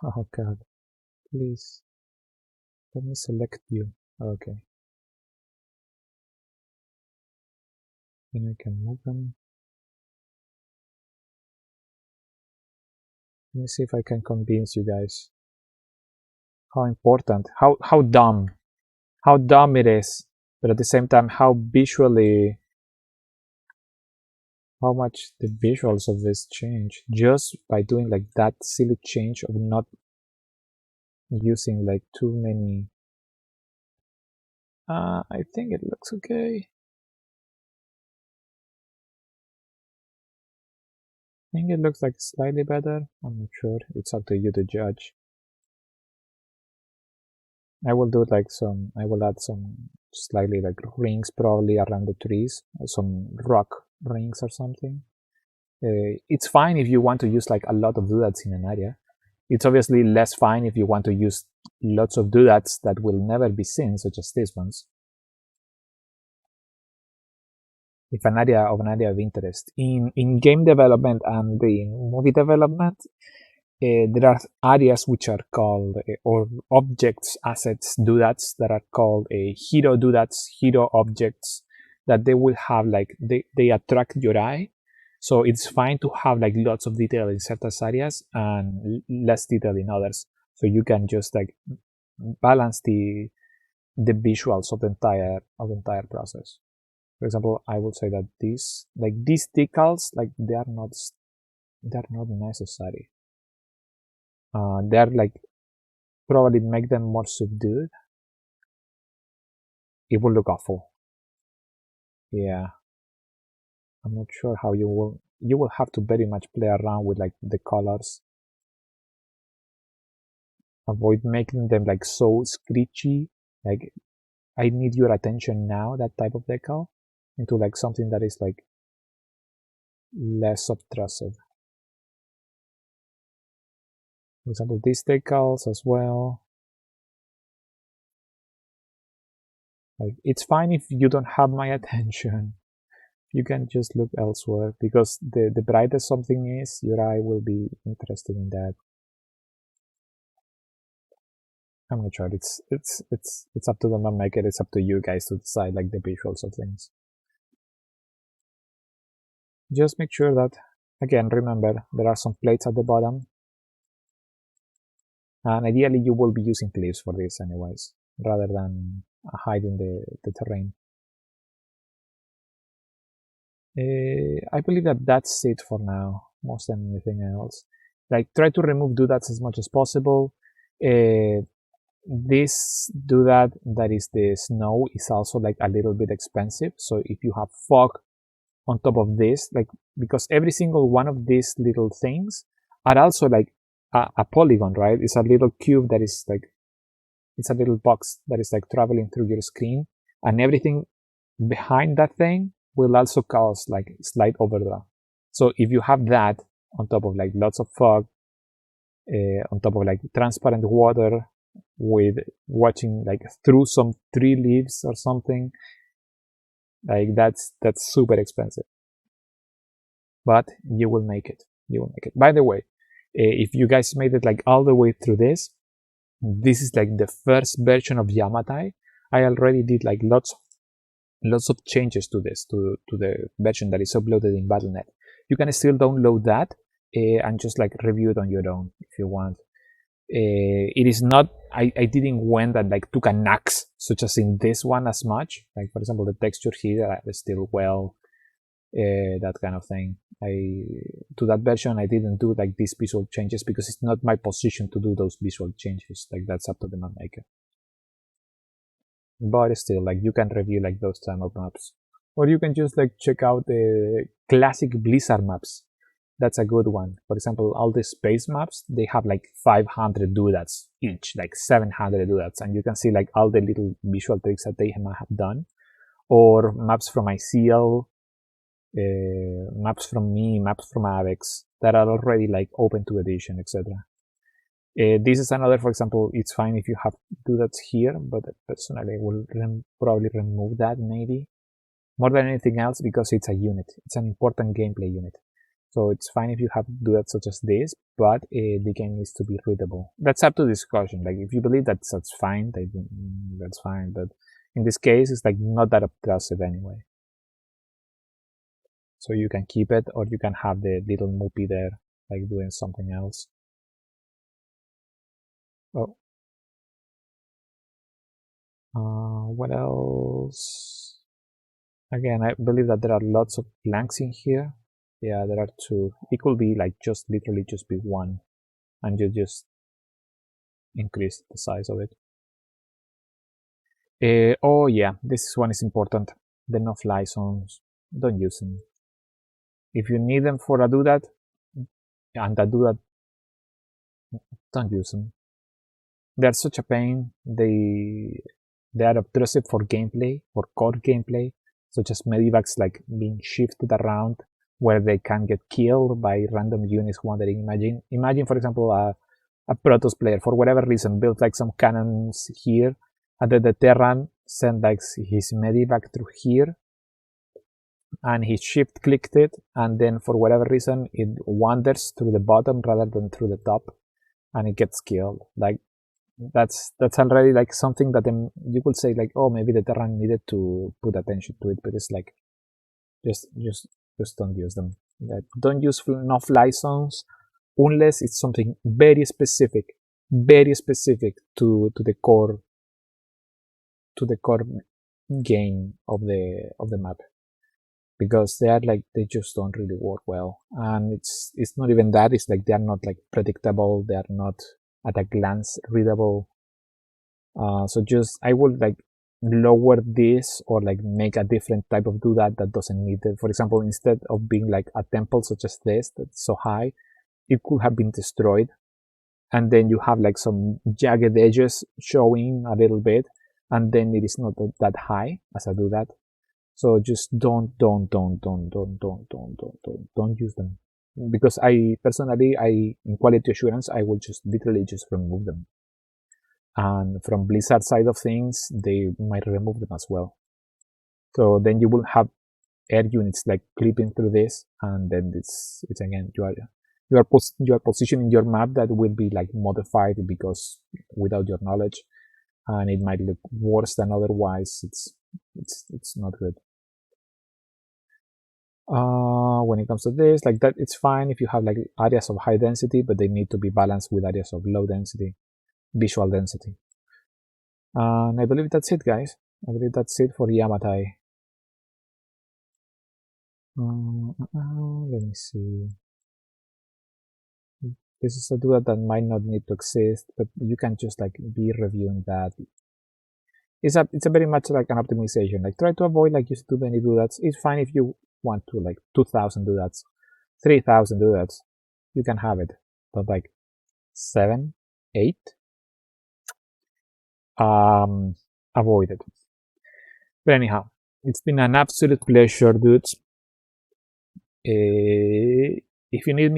Oh god, please. Let me select you. Okay. Then I can move them. Let me see if I can convince you guys. How important, how dumb it is, but at the same time how visually, how much the visuals of this change just by doing like that silly change of not using like too many. I think it looks okay. I think it looks like slightly better. I'm not sure. It's up to you to judge. I will do like I will add some slightly like rings probably around the trees, some rock rings or something. It's fine if you want to use like a lot of doodads in an area. It's obviously less fine if you want to use lots of doodads that will never be seen, such as these ones. If an area of interest in game development and in movie development, there are areas which are called or objects, assets, doodads that are called hero doodads, hero objects, that they will have like they attract your eye. So it's fine to have like lots of detail in certain areas and less detail in others. So you can just like balance the visuals of the entire process. For example, I would say that these decals, like they are not necessary. They're like probably make them more subdued. It will look awful. Yeah, I'm not sure how you will have to very much play around with like the colors. Avoid making them like so screechy. Like I need your attention now, that type of decal, into like something that is like less obtrusive. For example, these decals as well. Like, it's fine if you don't have my attention. You can just look elsewhere, because the brighter something is, your eye will be interested in that. I'm not sure. It's up to the map maker. It's up to you guys to decide like the visuals of things. Just make sure that, again, remember, there are some plates at the bottom, and ideally you will be using cliffs for this anyways, rather than hiding the terrain. I believe that that's it for now, more than anything else. Like, try to remove doodads as much as possible. This doodad that is the snow is also like a little bit expensive, so if you have fog on top of this, like, because every single one of these little things are also like a polygon, right? It's a little cube that is like, it's a little box that is like traveling through your screen, and everything behind that thing will also cause like slight overlap. So if you have that on top of like lots of fog, on top of like transparent water with watching like through some tree leaves or something, like that's super expensive, but you will make it. You will make it. By the way, if you guys made it like all the way through this is like the first version of Yamatai. I already did like lots of changes to this, to the version that is uploaded in Battle.net. You can still download that and just like review it on your own if you want. It is not, I didn't went and like took an axe such as in this one as much. Like, for example, the texture here is still well, that kind of thing. To that version I didn't do like these visual changes because it's not my position to do those visual changes. Like, that's up to the map maker. But still, like, you can review like those type of maps, or you can just like check out the classic Blizzard maps. That's a good one. For example, all the space maps, they have like 500 doodads each, like 700 doodads, and you can see like all the little visual tricks that they have done. Or maps from ICL, maps from me, maps from Avex that are already like open to edition, etc. This is another, for example, it's fine if you have doodads here, but personally I will probably remove that maybe, more than anything else, because it's a unit. It's an important gameplay unit. So it's fine if you have doodads such as this, but the game needs to be readable. That's up to discussion. Like, if you believe that's fine, that's fine. But in this case, it's like not that obtrusive anyway. So you can keep it, or you can have the little Moopy there, like doing something else. Oh. What else? Again, I believe that there are lots of blanks in here. Yeah, there are 2. It could be like just literally just be 1, and you just increase the size of it. Oh yeah, this one is important. The no-fly zones, don't use them. If you need them for a doodad, and a doodad, don't use them. They're such a pain. They are obtrusive for gameplay, for core gameplay, such as medivacs like being shifted around where they can get killed by random units wandering. Imagine, for example, a Protoss player, for whatever reason, built like some cannons here, and then the Terran sent like his medivac through here, and he shift clicked it, and then for whatever reason it wanders through the bottom rather than through the top, and it gets killed. Like, that's already like something that you could say like, oh, maybe the Terran needed to put attention to it, but it's like, just don't use them. Like, don't use no-fly zones unless it's something very specific to the core game of the map, because they just don't really work well. And it's not even that, it's like they are not like predictable, they are not at a glance readable. So just, I would like lower this, or like make a different type of doodad that doesn't need it. For example, instead of being like a temple such as this that's so high, it could have been destroyed, and then you have like some jagged edges showing a little bit, and then it is not that high as I do that. So just don't use them, because I personally, in quality assurance, I will just literally just remove them. And from Blizzard side of things, they might remove them as well. So then you will have air units like clipping through this, and then it's again, you are positioning your map that will be like modified because without your knowledge, and it might look worse than otherwise. It's not good. When it comes to this, like that, it's fine if you have like areas of high density, but they need to be balanced with areas of low density, visual density. And I believe that's it, guys. I believe that's it for Yamatai. Let me see. This is a duet that might not need to exist, but you can just like be reviewing that. It's a very much like an optimization. Like try to avoid like using too many duets. It's fine if you want to like 2,000 duets, 3,000 duets. You can have it, but like 7, 8, avoid it. But anyhow, it's been an absolute pleasure, dudes. If you need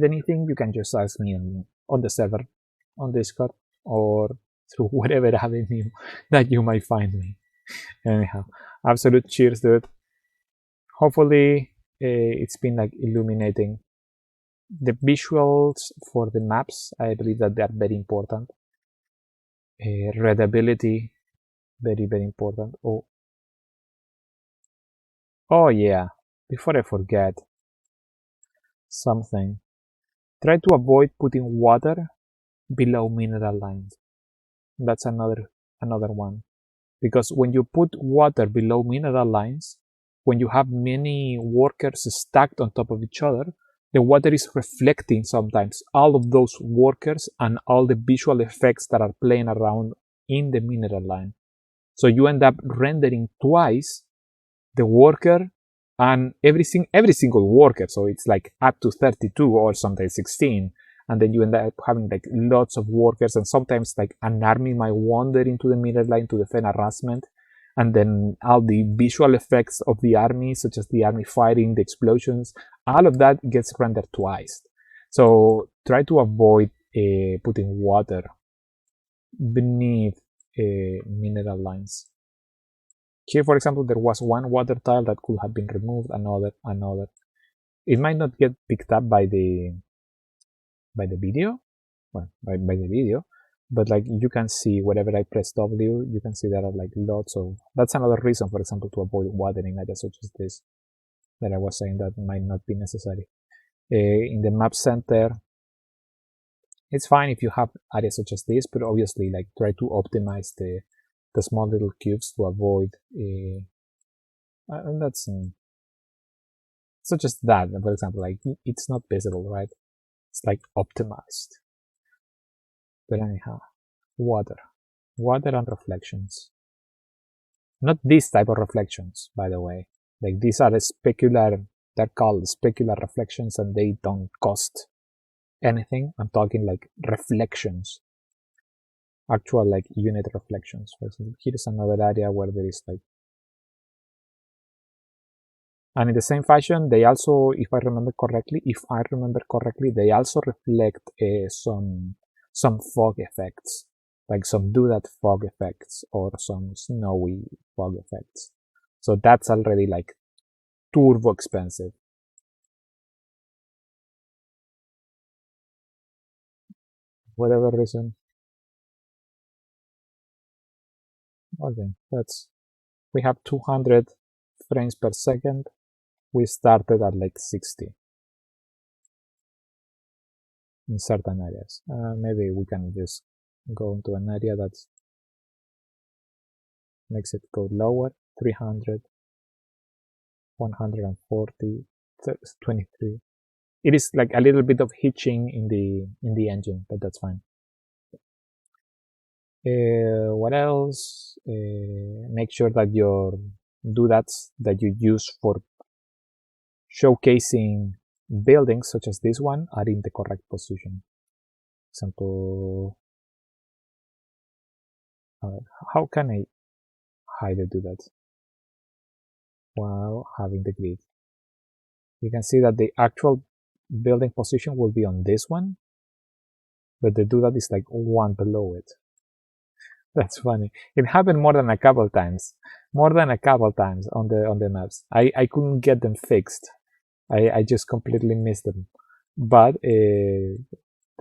anything, you can just ask me on the server, on Discord, or through whatever avenue that you might find me. Anyhow, absolute cheers, dude. Hopefully, it's been like illuminating. The visuals for the maps, I believe that they are very important. Readability, very important. Oh yeah, before I forget something, try to avoid putting water below mineral lines. That's another one, because when you put water below mineral lines, when you have many workers stacked on top of each other, the water is reflecting sometimes all of those workers and all the visual effects that are playing around in the mineral line. So you end up rendering twice the worker and every single worker. So it's like up to 32 or sometimes 16. And then you end up having like lots of workers, and sometimes like an army might wander into the mineral line to defend harassment. And then all the visual effects of the army, such as the army fighting, the explosions, all of that gets rendered twice. So try to avoid putting water beneath mineral lines. Here, for example, there was one water tile that could have been removed, another. It might not get picked up by the video, well, by the video, but like you can see wherever I press W, you can see there are like lots of. That's another reason, for example, to avoid watering areas such as this that I was saying that might not be necessary. In the map center, it's fine if you have areas such as this, but obviously like try to optimize the small little cubes to avoid and that's such as that. For example, like it's not visible, right? It's like optimized. But anyhow, water and reflections. Not this type of reflections, by the way. Like these are specular. They're called specular reflections, and they don't cost anything. I'm talking like reflections, actual like unit reflections. For example, here is another area where there is like. And in the same fashion, they also, if I remember correctly, they also reflect some fog effects, like some do that fog effects or some snowy fog effects. So that's already like turbo expensive. Whatever reason. Okay, we have 200 frames per second. We started at like 60 in certain areas. Maybe we can just go into an area that makes it go lower. 300, 140, 23. It is like a little bit of hitching in the engine, but that's fine. What else? Make sure that your doodads that you use for showcasing buildings such as this one are in the correct position. For example, How can I hide the doodads while having the grid? You can see that the actual building position will be on this one, but the doodad is like one below it. That's funny. It happened more than a couple times. More than a couple times on the maps. I couldn't get them fixed. I just completely missed them. But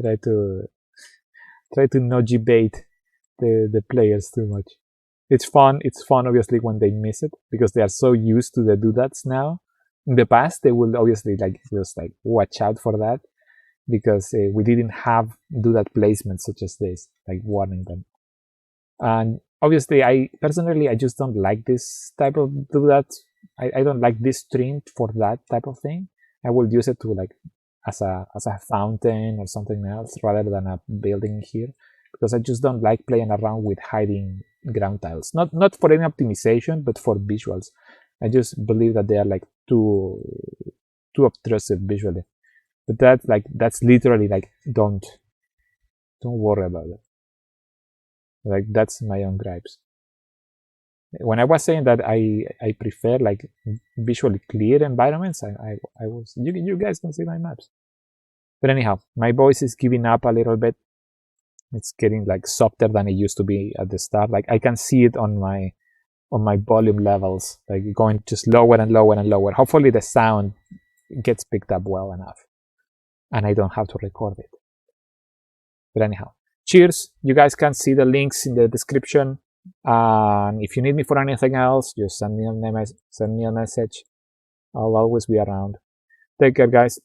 try to not debate the players too much. It's fun obviously when they miss it, because they are so used to the doodads now. In the past they will obviously like just like watch out for that, because we didn't have doodad placements such as this, like warning them. And obviously I personally just don't like this type of doodad. I don't like this string for that type of thing. I will use it to like as a fountain or something else rather than a building here, because I just don't like playing around with hiding ground tiles. Not for any optimization, but for visuals. I just believe that they are like too obtrusive visually. But that's literally like don't worry about it. Like that's my own gripes. When I was saying that I prefer like visually clear environments, I was you guys can see my maps. But anyhow, my voice is giving up a little bit. It's getting like softer than it used to be at the start. Like I can see it on my volume levels, like going just lower and lower and lower. Hopefully the sound gets picked up well enough and I don't have to record it. But anyhow, cheers. You guys can see the links in the description. And if you need me for anything else, just send me a message. I'll always be around. Take care, guys.